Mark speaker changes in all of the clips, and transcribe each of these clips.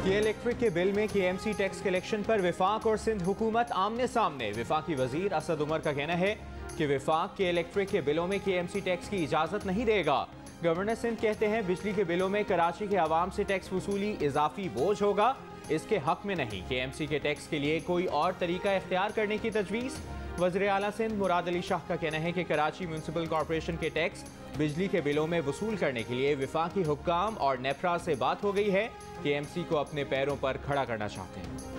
Speaker 1: के इलेक्ट्रिक के बिल में KMC टैक्स कलेक्शन पर विफाक और सिंध हुकूमत आमने सामने। विफाकी वजीर असद उमर का कहना है कि विफाक के इलेक्ट्रिक के बिलों में KMC टैक्स की इजाजत नहीं देगा। गवर्नर सिंध कहते हैं बिजली के बिलों में कराची के आवाम से टैक्स वसूली इजाफी बोझ होगा, इसके हक में नहीं। KMC के टैक्स के लिए कोई और तरीका इख्तियार करने की तजवीज़। वज़ीर आला सिंध मुराद अली शाह का कहना है कि कराची म्यूनसिपल कॉरपोरेशन के टैक्स बिजली के बिलों में वसूल करने के लिए विफाकी हुक्काम और नेफ्रा से बात हो गई है। KMC को अपने पैरों पर खड़ा करना चाहते हैं।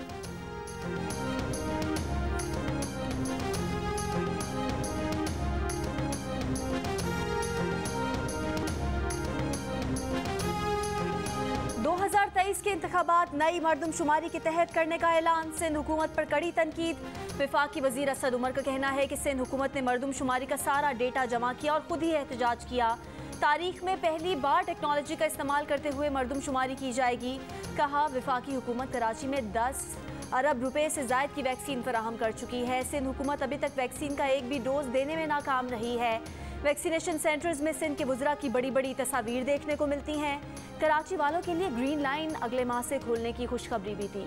Speaker 2: के इंतखाबात नई मरदमशुमारी के तहत करने का ऐलान। सिंध हुकूमत पर कड़ी तनकीद। विफाकी वजीर असद उमर का कहना है कि सिंध हुकूमत ने मरदमशुमारी का सारा डेटा जमा किया और खुद ही एहतजाज किया। तारीख में पहली बार टेक्नोलॉजी का इस्तेमाल करते हुए मरदमशुमारी की जाएगी। कहा विफाकी हुकूमत कराची में 10 अरब रुपए से जायद की वैक्सीन फराहम कर चुकी है। सिंध हुकूमत अभी तक वैक्सीन का एक भी डोज देने में नाकाम रही है। वैक्सीनेशन सेंटर्स में सिंध के वुज़रा की बड़ी बड़ी तस्वीर देखने को मिलती हैं। कराची वालों के लिए ग्रीन लाइन अगले माह से खोलने की खुशखबरी भी थी।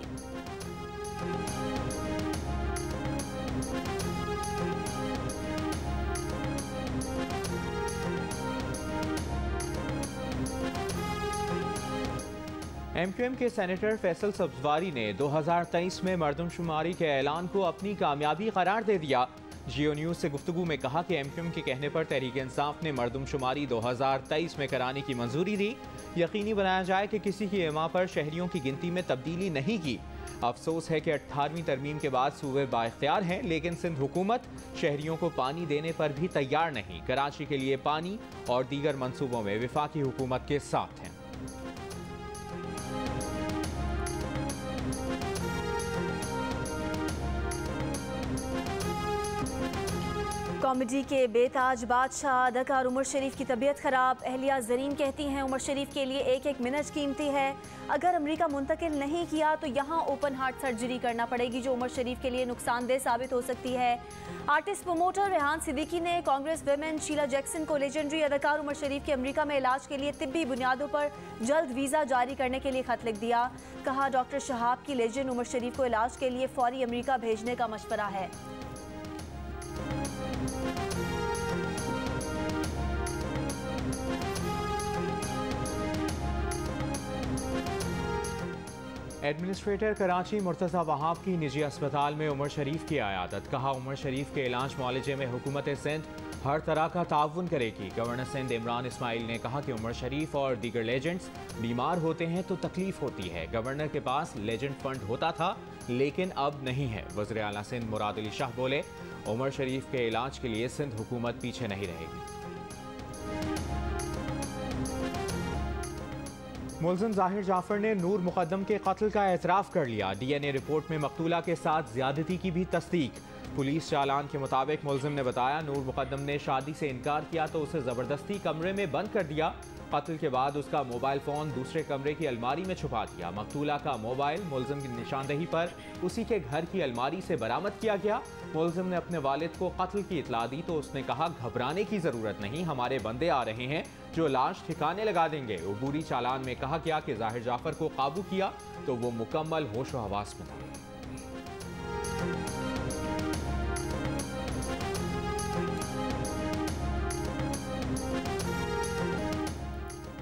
Speaker 1: MQM के सेनेटर फैसल सब्जवारी ने 2023 में मरदमशुमारी के ऐलान को अपनी कामयाबी करार दे दिया। जियो न्यूज़ से गुफ्तगू में कहा कि MQM के कहने पर तहरीक इंसाफ ने मरदमशुमारी 2023 में कराने की मंजूरी दी। यकीनी बनाया जाए कि किसी की एमा पर शहरियों की गिनती में तब्दीली नहीं की। अफसोस है कि 18वीं तरमीम के बाद सूबे बाइख्तियार हैं, लेकिन सिंध हुकूमत शहरियों को पानी देने पर भी तैयार नहीं। कराची के लिए पानी और दीगर मंसूबों में विफाकी हुकूमत के साथ हैं।
Speaker 2: कॉमेडी के बेताज बादशाह अदाकार उमर शरीफ की तबीयत खराब। अहलिया जरीन कहती हैं उमर शरीफ के लिए एक एक मिनट कीमती है। अगर अमेरिका मुंतकिल नहीं किया तो यहाँ ओपन हार्ट सर्जरी करना पड़ेगी, जो उमर शरीफ के लिए नुकसानदेह साबित हो सकती है। आर्टिस्ट प्रमोटर रेहान सिद्दीकी ने कांग्रेस वुमेन शीला जैक्सन को लेजेंडरी अदाकार उमर शरीफ के अमेरिका में इलाज के लिए तिब्बी बुनियादों पर जल्द वीज़ा जारी करने के लिए खत लिख दिया। कहा डॉक्टर शहाब की लेजेंड उमर शरीफ को इलाज के लिए फौरी अमेरिका भेजने का मशवरा है।
Speaker 1: एडमिनिस्ट्रेटर कराची मुर्तज़ा वहाब की निजी अस्पताल में उमर शरीफ की आयादत। कहा उमर शरीफ के इलाज मुआलजे में हुकूमत सिंध हर तरह का ताउन करेगी। गवर्नर सिंध इमरान इस्माइल ने कहा कि उमर शरीफ और दीगर लेजेंड्स बीमार होते हैं तो तकलीफ होती है। गवर्नर के पास लेजेंड फंड होता था लेकिन अब नहीं है। वज़ीर आला सिंध मुराद अली शाह बोले उमर शरीफ के इलाज के लिए सिंध हुकूमत पीछे नहीं रहेगी। मुल्ज़िम ज़ाहिर जाफर ने नूर मुक़द्दम के कत्ल का एतराफ़ कर लिया। DNA रिपोर्ट में मकतूला के साथ ज़्यादती की भी तस्दीक। पुलिस चालान के मुताबिक मुल्ज़िम ने बताया नूर मुक़द्दम ने शादी से इनकार किया तो उसे ज़बरदस्ती कमरे में बंद कर दिया। कत्ल के बाद उसका मोबाइल फ़ोन दूसरे कमरे की अलमारी में छुपा दिया। मकतूला का मोबाइल मुल्ज़िम की निशानदेही पर उसी के घर की अलमारी से बरामद किया गया। मुल्ज़िम ने अपने वालिद को कत्ल की इतला दी तो उसने कहा घबराने की ज़रूरत नहीं, हमारे बंदे आ रहे हैं जो लाश ठिकाने लगा देंगे। अबूरी चालान में कहा गया कि ज़ाहिर जाफर को काबू किया तो वो मुकम्मल होश व हवास में था।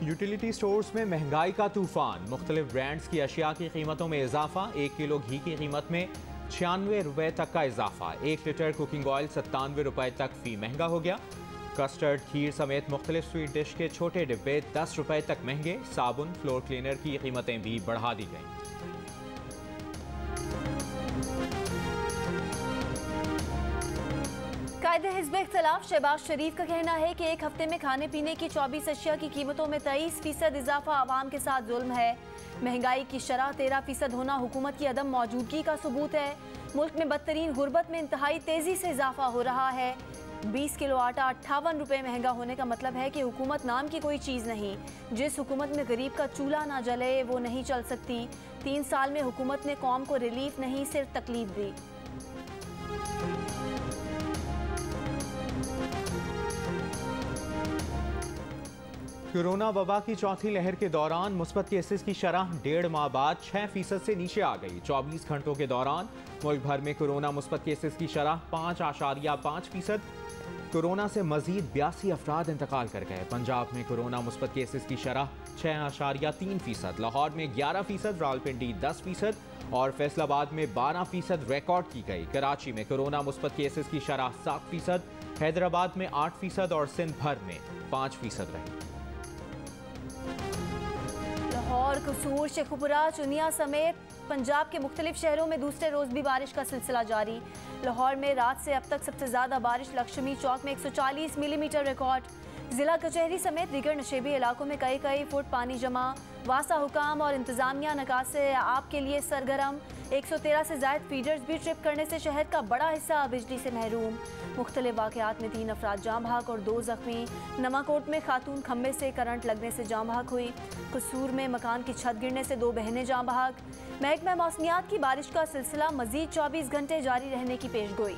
Speaker 1: यूटिलिटी स्टोर्स में महंगाई का तूफान। मुख्तलिफ ब्रांड्स की अशिया की कीमतों में इजाफा। 1 किलो घी की कीमत में 96 रुपये तक का इजाफा। 1 लीटर कुकिंग ऑयल 97 रुपये तक फी महंगा हो गया। कस्टर्ड, खीर समेत मुख्तलिफ स्वीट डिश के छोटे डिब्बे 10 रुपये तक महंगे। साबुन, फ्लोर क्लीनर की कीमतें भी बढ़ा दी गई।
Speaker 2: कायदे हिज़्ब इख्तिलाफ शहबाज शरीफ का कहना है कि एक हफ्ते में खाने पीने की 24 अशिया की कीमतों में 23% इजाफा आवाम के साथ जुल्म है। महंगाई की शरह 13% होना हुकूमत की अदम मौजूदगी का सबूत है। मुल्क में बदतरीन गुर्बत में इंतहाई तेजी से इजाफा हो रहा है। 20 किलो आटा 58 रुपये महंगा होने का मतलब है कि हुकूमत नाम की कोई चीज़ नहीं। जिस हुकूमत में गरीब का चूल्हा ना जले वो नहीं चल सकती। 3 साल में हुकूमत ने कौम को रिलीफ नहीं सिर्फ तकलीफ दी।
Speaker 1: कोरोना वबा की चौथी लहर के दौरान मुस्बत केसेस की शरह 1.5 माह बाद 6% से नीचे आ गई। 24 घंटों के दौरान मुल्क भर में कोरोना मुस्बत केसेस की शरह 5.5%। कोरोना से मजीद 82 अफराद इंतकाल कर गए। पंजाब में कोरोना मुस्बत केसेस की शरह 6.3%, लाहौर में 11%, रावलपिंडी 10% और फैसलाबाद में 12% रिकॉर्ड की गई। कराची में कोरोना मुस्बत केसेस की शरह 7%, हैदराबाद में 8% और सिंध भर में 5% रही।
Speaker 2: लाहौर, कसूर, शेखुपुरा, चुनिया समेत पंजाब के मुख्तलिफ शहरों में दूसरे रोज भी बारिश का सिलसिला जारी। लाहौर में रात से अब तक सबसे ज्यादा बारिश लक्ष्मी चौक में 140 मिलीमीटर रिकॉर्ड। जिला कचहरी समेत दीगर नशेबी इलाकों में कई फुट पानी जमा। वासा हुकाम और इंतजामिया निकासे आप के लिए सरगर्म। 113 से ज्यादा फीडर्स भी ट्रिप करने से शहर का बड़ा हिस्सा बिजली से महरूम। मुख्तलिफ वाक़यात में 3 अफराद जाँ बहक और 2 जख्मी। नमाकोट में खातून खम्बे से करंट लगने से जाँ बहक हुई। कसूर में मकान की छत गिरने से 2 बहनें जाँ बहक। महकमा मौसमियात की बारिश का सिलसिला मजीद 24 घंटे जारी रहने की पेशगोई।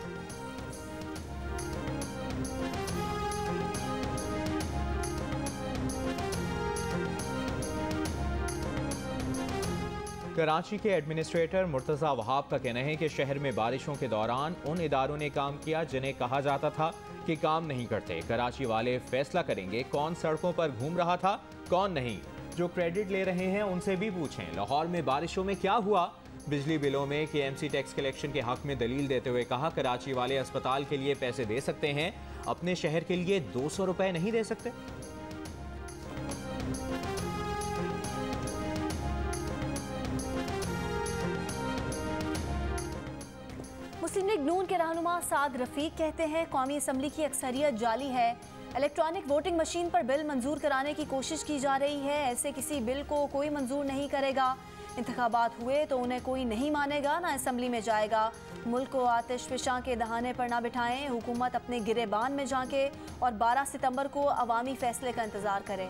Speaker 1: कराची के एडमिनिस्ट्रेटर मुर्तज़ा वहाब का कहना है कि शहर में बारिशों के दौरान उन इदारों ने काम किया जिन्हें कहा जाता था कि काम नहीं करते। कराची वाले फैसला करेंगे कौन सड़कों पर घूम रहा था, कौन नहीं। जो क्रेडिट ले रहे हैं उनसे भी पूछें। लाहौर में बारिशों में क्या हुआ? बिजली बिलों में KMC टैक्स कलेक्शन के हक में दलील देते हुए कहा, कराची वाले अस्पताल के लिए पैसे दे सकते हैं, अपने शहर के लिए 200 रुपए नहीं दे सकते।
Speaker 2: मुस्लिम लीग नून के रहनुमा साद रफीक कहते हैं कौमी असम्बली की अक्सरियत जाली है। इलेक्ट्रॉनिक वोटिंग मशीन पर बिल मंजूर कराने की कोशिश की जा रही है। ऐसे किसी बिल को कोई मंजूर नहीं करेगा। इंतखाबात हुए तो उन्हें कोई नहीं मानेगा, ना असम्बली में जाएगा। मुल्क को आतिश फिशा के दहाने पर ना बिठाएं। हुकूमत अपने गिरेबान में झांके और 12 सितंबर को अवामी फैसले का इंतजार करे।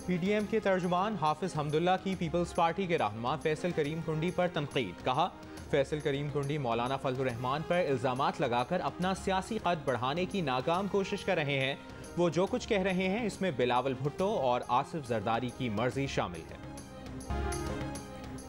Speaker 1: PDM के तर्जुमान हाफिज हमदुल्ला की पीपल्स पार्टी के रहनुमा फैसल करीम कुंडी पर तनकीद। कहा, फैसल करीम कुंडी मौलाना फजलुर रहमान पर इल्जामात लगाकर अपना सियासी कद बढ़ाने की नाकाम कोशिश कर रहे हैं। वो जो कुछ कह रहे हैं इसमें बिलावल भुट्टो और आसिफ जरदारी की मर्जी शामिल है।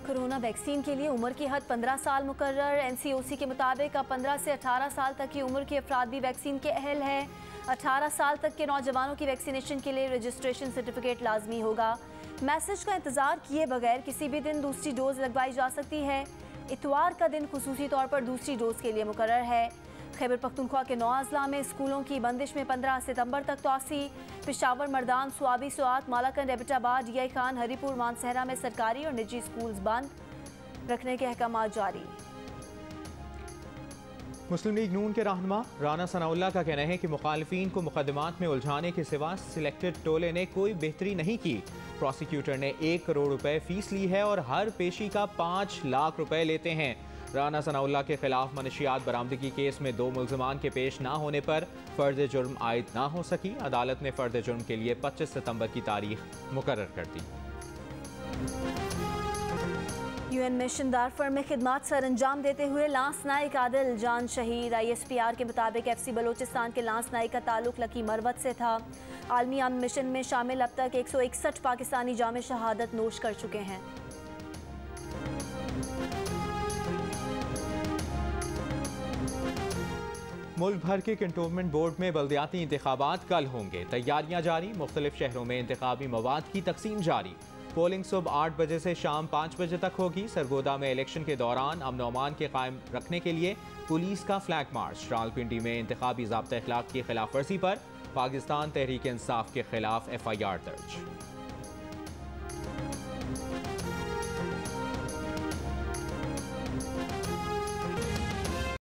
Speaker 2: कोरोना वैक्सीन के लिए उम्र की हद 15 साल मुकर्रर। NCOC के मुताबिक अब 15 से 18 साल तक की उम्र के अफराद भी वैक्सीन के अहल है। 18 साल तक के नौजवानों की वैक्सीनेशन के लिए रजिस्ट्रेशन सर्टिफिकेट लाजमी होगा। मैसेज का इंतजार किए बगैर किसी भी दिन दूसरी डोज लगवाई जा सकती है। इतवार का दिन खुसूसी तौर पर दूसरी डोज के लिए मुकर्रर है। खैबर पख्तूनख्वा के 9 अजला में स्कूलों की बंदिश में 15 सितंबर तक तोसी। पेशावर, मर्दान, स्वाबी, स्वात, मालाकंड, एबटाबाद, DI खान, हरीपुर, मानसहरा में सरकारी और निजी स्कूल्स बंद रखने के अहकाम जारी।
Speaker 1: मुस्लिम लीग नून के रहनुमा राना सनाउल्लाह का कहना है कि मुखालिफिन को मुकदमात में उलझाने के सिवा सिलेक्टेड टोले ने कोई बेहतरी नहीं की। प्रोसिक्यूटर ने 1 करोड़ रुपए फीस ली है और हर पेशी का 5 लाख रुपए लेते हैं। राना सनाउल्लाह के खिलाफ मनशियात बरामदगी केस में 2 मुल्ज़िमान के पेश ना होने पर फर्द जुर्म आयद ना हो सकी। अदालत ने फर्द जुर्म के लिए 25 सितंबर की तारीख मुकर्रर कर दी।
Speaker 2: UN मिशन दारफर में खिदमात सर अंजाम देते हुए लांस नाइक आदिल जान शहीद। ISPR के मुताबिक FC बलोचिस्तान के लांस नाइक का ताल्लुक लकी मरवत से था। आलमी अमन मिशन में शामिल अब तक 161 पाकिस्तानी जामे शहादत नोश कर चुके हैं।
Speaker 1: मुल्क भर के कंटोनमेंट बोर्ड में बल्दियाती इंतखाबात कल होंगे। तैयारियां जारी। मुख्तलिफ शहरों में इंतखाबी मवाद की तकसीम जारी। पोलिंग सुबह 8 बजे से शाम 5 बजे तक होगी। सरगोदा में इलेक्शन के दौरान अमन अमान के कायम रखने के लिए पुलिस का फ्लैग मार्च। रावलपिंडी में इंतखाबी ज़ाब्ता अखलाक की खिलाफ वर्जी पर पाकिस्तान तहरीक इंसाफ के खिलाफ FIR दर्ज।